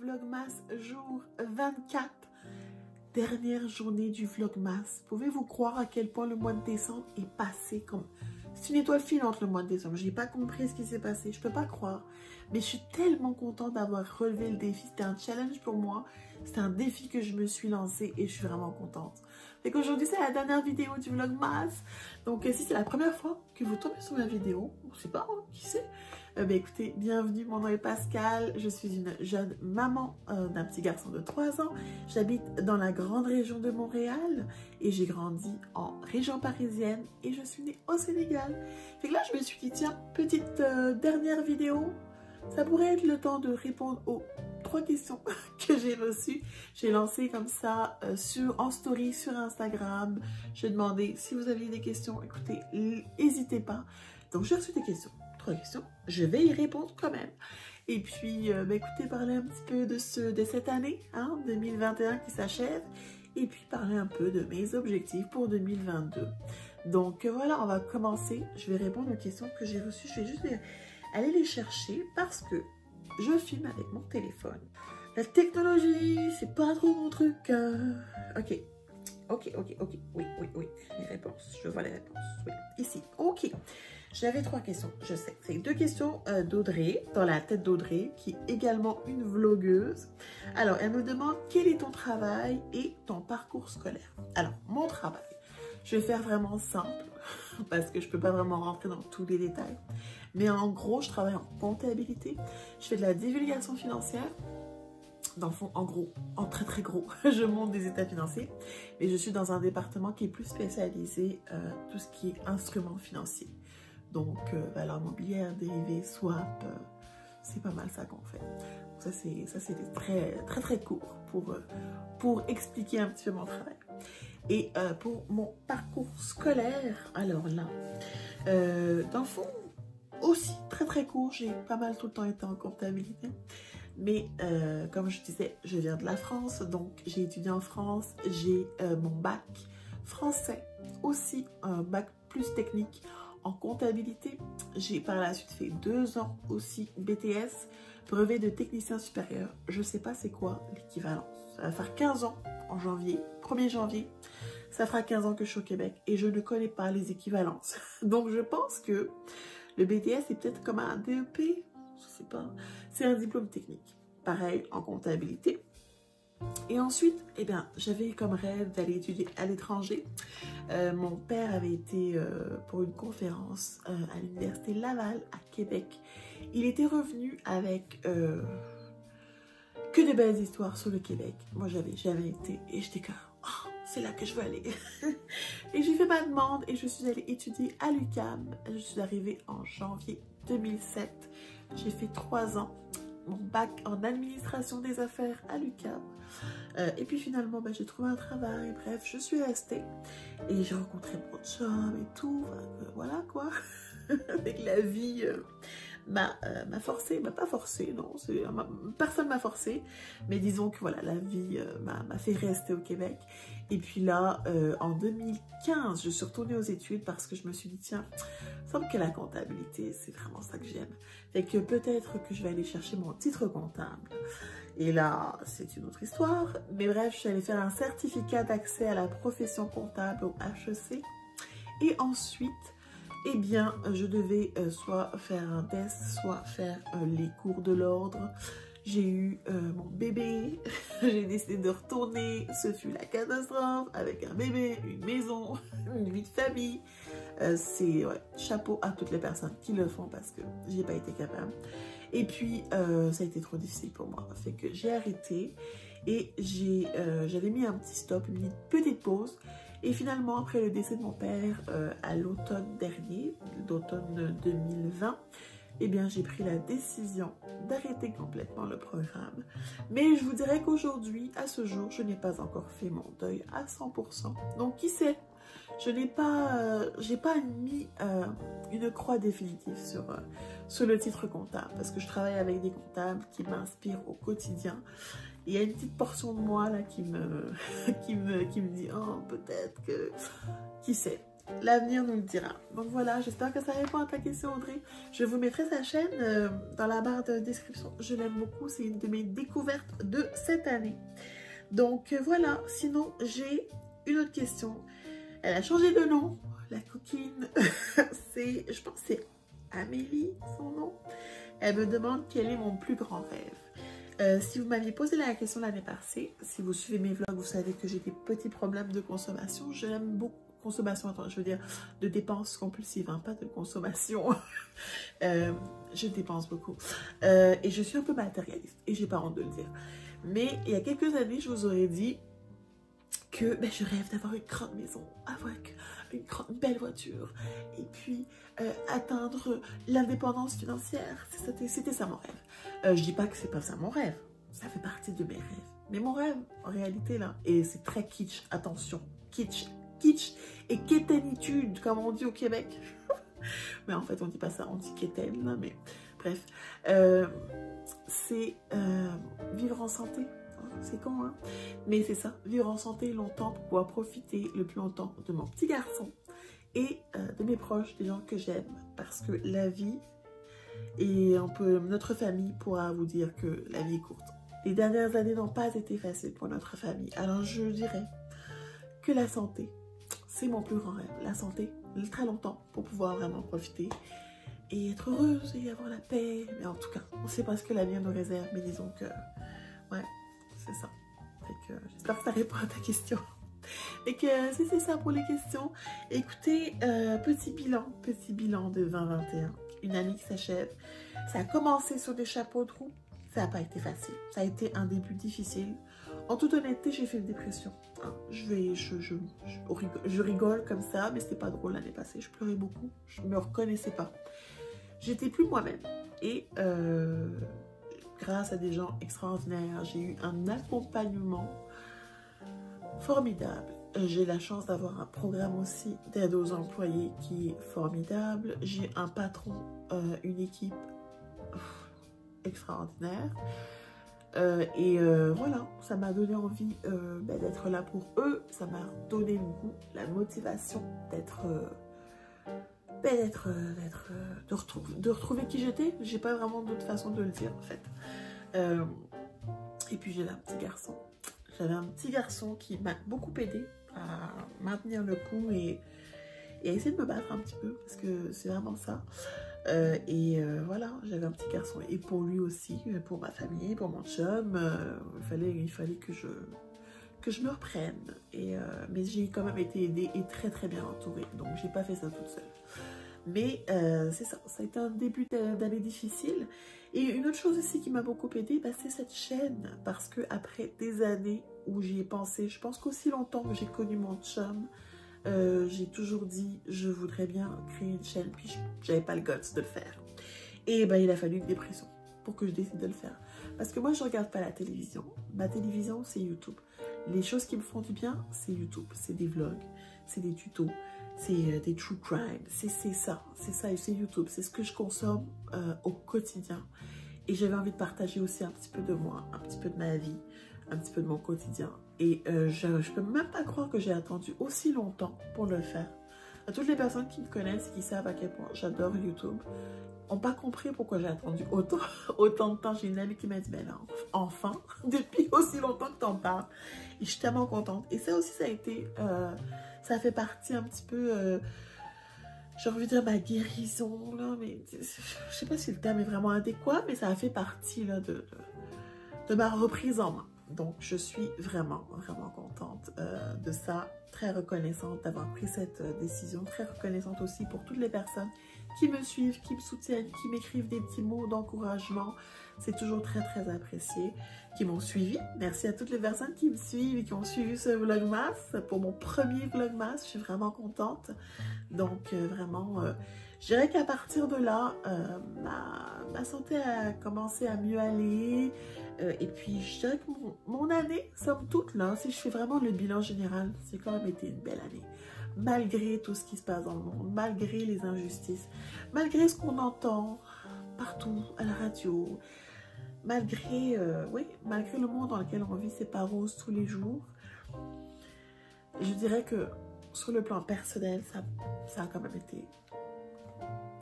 Vlogmas jour 24. Dernière journée du Vlogmas. Pouvez-vous croire à quel point le mois de décembre est passé comme... C'est une étoile filante le mois de décembre. Je n'ai pas compris ce qui s'est passé. Je peux pas croire. Mais je suis tellement contente d'avoir relevé le défi. C'était un challenge pour moi. C'était un défi que je me suis lancé et je suis vraiment contente. Fait qu'aujourd'hui, c'est la dernière vidéo du Vlogmas. Donc, si c'est la première fois que vous tombez sur ma vidéo, on ne sait pas, hein, qui sait. Écoutez, bienvenue, mon nom est Pascal. Je suis une jeune maman d'un petit garçon de 3 ans. J'habite dans la grande région de Montréal et j'ai grandi en région parisienne et je suis née au Sénégal. Fait que là, je me suis dit, tiens, petite dernière vidéo. Ça pourrait être le temps de répondre aux 3 questions que j'ai reçues. J'ai lancé comme ça en story sur Instagram. J'ai demandé si vous aviez des questions. Écoutez, n'hésitez pas. Donc, j'ai reçu des questions. 3 questions. Je vais y répondre quand même. Et puis, écoutez, parler un petit peu de cette année, hein, 2021 qui s'achève. Et puis, parler un peu de mes objectifs pour 2022. Donc, voilà, on va commencer. Je vais répondre aux questions que j'ai reçues. Je vais juste aller les chercher parce que je filme avec mon téléphone. La technologie, c'est pas trop mon truc. Ok. Oui. Les réponses, je vois les réponses. Oui, ici. Ok. J'avais 3 questions, je sais. C'est 2 questions d'Audrey, dans la tête d'Audrey, qui est également une vlogueuse. Alors, elle me demande quel est ton travail et ton parcours scolaire. Alors, mon travail, je vais faire vraiment simple, parce que je peux pas vraiment rentrer dans tous les détails. Mais en gros, je travaille en comptabilité. Je fais de la divulgation financière. Dans le fond, en gros, en très gros, je monte des états financiers. Mais je suis dans un département qui est plus spécialisé tout ce qui est instruments financiers. Donc, valeurs mobilières, dérivés, swap, c'est pas mal ça qu'on fait. Donc ça c'est très court pour expliquer un petit peu mon travail. Et pour mon parcours scolaire, alors là, dans le fond, aussi très court, j'ai pas mal tout le temps été en comptabilité. Mais comme je disais, je viens de la France, donc j'ai étudié en France, j'ai mon bac français, aussi un bac plus technique en comptabilité. J'ai par la suite fait 2 ans aussi BTS, brevet de technicien supérieur. Je sais pas c'est quoi l'équivalent. Ça va faire 15 ans en janvier, 1er janvier. Ça fera 15 ans que je suis au Québec et je ne connais pas les équivalences. Donc je pense que le BTS est peut-être comme un DEP, je sais pas. C'est un diplôme technique. Pareil en comptabilité. Et ensuite, eh bien, j'avais comme rêve d'aller étudier à l'étranger. Mon père avait été pour une conférence à l'université Laval à Québec. Il était revenu avec que de belles histoires sur le Québec. Moi, j'avais jamais été et j'étais comme, oh, c'est là que je veux aller. Et j'ai fait ma demande et je suis allée étudier à l'UQAM. Je suis arrivée en janvier 2007. J'ai fait 3 ans. Mon bac en administration des affaires à l'UQAM. Et puis finalement, j'ai trouvé un travail. Bref, je suis restée. Et j'ai rencontré mon chum et tout. Voilà quoi. Avec la vie m'a forcé. M'a pas forcé, non. Personne m'a forcé. Mais disons que voilà, la vie m'a fait rester au Québec. Et puis là, en 2015, je suis retournée aux études parce que je me suis dit, tiens, il me semble que la comptabilité, c'est vraiment ça que j'aime. Fait que peut-être que je vais aller chercher mon titre comptable. Et là, c'est une autre histoire. Mais bref, je suis allée faire un certificat d'accès à la profession comptable au HEC. Et ensuite, eh bien, je devais soit faire un test, soit faire les cours de l'ordre. J'ai eu mon bébé, j'ai décidé de retourner, ce fut la catastrophe, avec un bébé, une maison, une vie de famille. C'est chapeau à toutes les personnes qui le font parce que j'ai pas été capable. Et puis, ça a été trop difficile pour moi. Fait que j'ai arrêté et j'avais mis un petit stop, une petite pause. Et finalement, après le décès de mon père à l'automne dernier, l'automne 2020, eh bien, j'ai pris la décision d'arrêter complètement le programme. Mais je vous dirais qu'aujourd'hui, à ce jour, je n'ai pas encore fait mon deuil à 100%. Donc, qui sait? Je n'ai pas, j'ai pas mis une croix définitive sur le titre comptable parce que je travaille avec des comptables qui m'inspirent au quotidien. Il y a une petite portion de moi là qui me dit, oh, peut-être que, qui sait. L'avenir nous le dira. Donc voilà, j'espère que ça répond à ta question, Audrey. Je vous mettrai sa chaîne dans la barre de description. Je l'aime beaucoup, c'est une de mes découvertes de cette année. Donc voilà, sinon j'ai une autre question. Elle a changé de nom, la coquine. Je pense que c'est Amélie, son nom. Elle me demande quel est mon plus grand rêve. Si vous m'aviez posé la question l'année passée, si vous suivez mes vlogs, vous savez que j'ai des petits problèmes de consommation. Je l'aime beaucoup. Consommation, attends, je veux dire de dépenses compulsives, hein, pas de consommation. Je dépense beaucoup. Et je suis un peu matérialiste, et j'ai pas honte de le dire. Mais il y a quelques années, je vous aurais dit que je rêve d'avoir une grande maison, avec une belle voiture, et puis atteindre l'indépendance financière. C'était ça mon rêve. Je dis pas que c'est pas ça mon rêve, ça fait partie de mes rêves. Mais mon rêve, en réalité, là, et c'est très kitsch, attention, kitsch et quétainitude, comme on dit au Québec. Mais en fait, on dit pas ça, on dit quétaine, mais bref. C'est vivre en santé. C'est con, hein? Mais c'est ça, vivre en santé longtemps pour pouvoir profiter le plus longtemps de mon petit garçon et de mes proches, des gens que j'aime. Parce que la vie, et notre famille pourra vous dire que la vie est courte. Les dernières années n'ont pas été faciles pour notre famille. Alors je dirais que la santé, c'est mon plus grand rêve. La santé, très longtemps, pour pouvoir vraiment profiter et être heureuse et avoir la paix. Mais en tout cas, on ne sait pas ce que l'avenir nous réserve, mais disons que, ouais, c'est ça. J'espère que ça répond à ta question. Et que c'est ça pour les questions. Écoutez, petit bilan de 2021. Une année qui s'achève. Ça a commencé sur des chapeaux de roue. Ça n'a pas été facile. Ça a été un début difficile. En toute honnêteté, j'ai fait une dépression. Je rigole comme ça, mais c'était pas drôle l'année passée. Je pleurais beaucoup. Je me reconnaissais pas. J'étais plus moi-même. Et grâce à des gens extraordinaires, j'ai eu un accompagnement formidable. J'ai la chance d'avoir un programme aussi d'aide aux employés qui est formidable. J'ai un patron, une équipe extraordinaire. Voilà, ça m'a donné envie d'être là pour eux. Ça m'a donné le goût, la motivation de retrouver qui j'étais. J'ai pas vraiment d'autre façon de le dire en fait. Et puis j'ai un petit garçon. J'avais un petit garçon qui m'a beaucoup aidé à maintenir le coup et à essayer de me battre un petit peu parce que c'est vraiment ça. Voilà, j'avais un petit garçon et pour lui aussi, pour ma famille, pour mon chum, il fallait que je me reprenne. Mais j'ai quand même été aidée et très très bien entourée, donc j'ai pas fait ça toute seule. Mais c'est ça, ça a été un début d'année difficile. Et une autre chose aussi qui m'a beaucoup aidée, c'est cette chaîne, parce que après des années où j'y ai pensé, je pense qu'aussi longtemps que j'ai connu mon chum, j'ai toujours dit je voudrais bien créer une chaîne, puis j'avais pas le guts de le faire. Et il a fallu une dépression pour que je décide de le faire. Parce que moi je regarde pas la télévision. Ma télévision c'est YouTube. Les choses qui me font du bien c'est YouTube. C'est des vlogs, c'est des tutos, c'est des true crime. C'est ça et c'est YouTube. C'est ce que je consomme au quotidien. Et j'avais envie de partager aussi un petit peu de moi, un petit peu de ma vie, un petit peu de mon quotidien. Et je peux même pas croire que j'ai attendu aussi longtemps pour le faire. À toutes les personnes qui me connaissent et qui savent à quel point j'adore YouTube, n'ont pas compris pourquoi j'ai attendu autant de temps. J'ai une amie qui m'a dit, mais là, enfin, depuis aussi longtemps que t'en parles. Et je suis tellement contente. Et ça aussi, ça a été, ça fait partie un petit peu, j'ai envie de dire ma guérison, là, mais je sais pas si le terme est vraiment adéquat, mais ça a fait partie là, de ma reprise en main. Donc, je suis vraiment, vraiment contente de ça, très reconnaissante d'avoir pris cette décision, très reconnaissante aussi pour toutes les personnes qui me suivent, qui me soutiennent, qui m'écrivent des petits mots d'encouragement. C'est toujours très, très apprécié, qui m'ont suivi. Merci à toutes les personnes qui me suivent et qui ont suivi ce Vlogmas. Pour mon premier Vlogmas, je suis vraiment contente. Donc, vraiment, je dirais qu'à partir de là, ma santé a commencé à mieux aller. Et puis, je dirais que mon année, somme toute, là, si je fais vraiment le bilan général, c'est quand même été une belle année. Malgré tout ce qui se passe dans le monde, malgré les injustices, malgré ce qu'on entend partout, à la radio, malgré le monde dans lequel on vit, c'est pas rose tous les jours. Je dirais que sur le plan personnel, ça a quand même été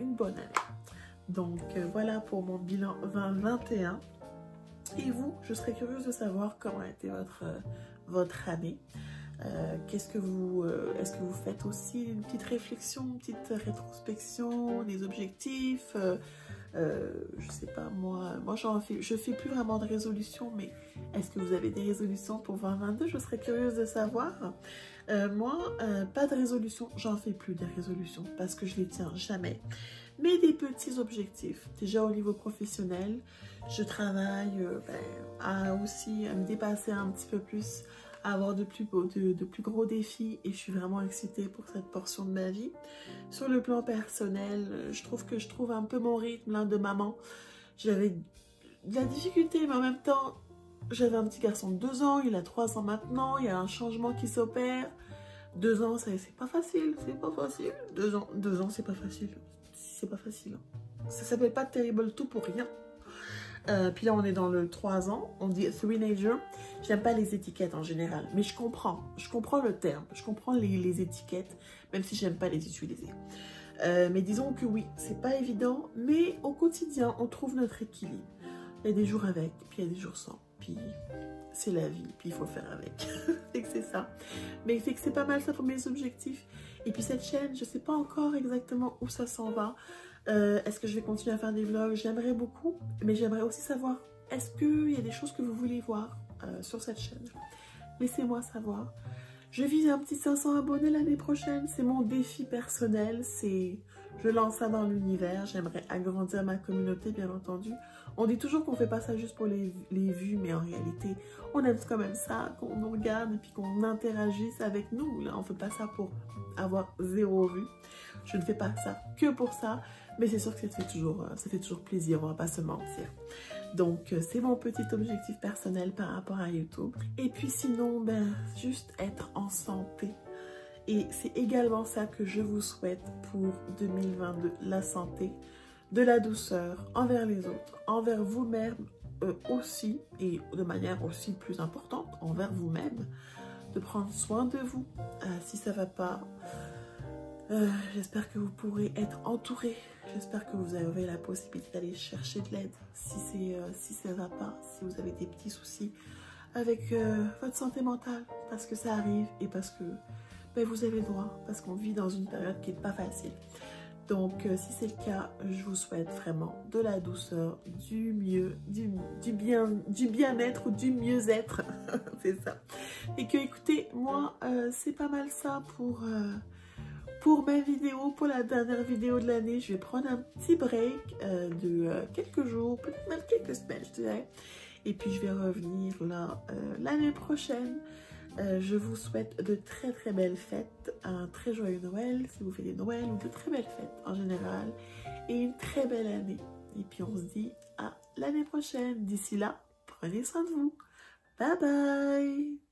une bonne année. Donc voilà pour mon bilan 2021. Et vous, je serais curieuse de savoir comment a été votre année. Est-ce que vous faites aussi une petite réflexion, une petite rétrospection, des objectifs? Je sais pas, moi je fais plus vraiment de résolutions, mais est-ce que vous avez des résolutions pour 2022? Je serais curieuse de savoir. Moi, pas de résolution, j'en fais plus des résolutions parce que je les tiens jamais. Mais des petits objectifs. Déjà au niveau professionnel, je travaille aussi à me dépasser un petit peu plus, à avoir de plus gros défis et je suis vraiment excitée pour cette portion de ma vie. Sur le plan personnel, je trouve un peu mon rythme là, de maman. J'avais de la difficulté, mais en même temps, j'avais un petit garçon de 2 ans, il a 3 ans maintenant, il y a un changement qui s'opère. 2 ans, c'est pas facile, c'est pas facile. 2 ans, c'est pas facile. C'est pas facile. Ça s'appelle pas Terrible 2 pour rien. Puis là, on est dans le 3 ans. On dit three-nager. J'aime pas les étiquettes en général. Mais je comprends le terme. Je comprends les étiquettes, même si j'aime pas les utiliser. Mais disons que oui, c'est pas évident. Mais au quotidien, on trouve notre équilibre. Il y a des jours avec, puis il y a des jours sans. Puis c'est la vie, puis il faut faire avec. Fait que c'est ça. Mais fait que c'est pas mal ça pour mes objectifs. Et puis cette chaîne, je sais pas encore exactement où ça s'en va. Est-ce que je vais continuer à faire des vlogs? J'aimerais beaucoup, mais j'aimerais aussi savoir, est-ce qu'il y a des choses que vous voulez voir sur cette chaîne? Laissez-moi savoir. Je vise un petit 500 abonnés l'année prochaine, c'est mon défi personnel, je lance ça dans l'univers, j'aimerais agrandir ma communauté bien entendu. On dit toujours qu'on fait pas ça juste pour les vues, mais en réalité, on aime quand même ça, qu'on nous regarde et puis qu'on interagisse avec nous. Là, on fait pas ça pour avoir 0 vue. Je ne fais pas ça que pour ça, mais c'est sûr que ça fait toujours plaisir, on va pas se mentir. Donc, c'est mon petit objectif personnel par rapport à YouTube. Et puis sinon, juste être en santé. Et c'est également ça que je vous souhaite pour 2022, la santé, de la douceur envers les autres, envers vous-même aussi, et de manière aussi plus importante, envers vous-même, de prendre soin de vous. Si ça va pas, j'espère que vous pourrez être entouré. J'espère que vous avez la possibilité d'aller chercher de l'aide si ça va pas, si vous avez des petits soucis avec votre santé mentale, parce que ça arrive et parce que vous avez le droit, parce qu'on vit dans une période qui n'est pas facile. Donc, si c'est le cas, je vous souhaite vraiment de la douceur, du mieux, du bien-être ou du mieux-être. C'est ça. Et que, écoutez, moi, c'est pas mal ça pour ma vidéo, pour la dernière vidéo de l'année. Je vais prendre un petit break de quelques jours, peut-être même quelques semaines, je dirais. Et puis, je vais revenir là l'année prochaine. Je vous souhaite de très très belles fêtes, un très joyeux Noël si vous faites des Noëls ou de très belles fêtes en général et une très belle année. Et puis on se dit à l'année prochaine. D'ici là, prenez soin de vous. Bye bye.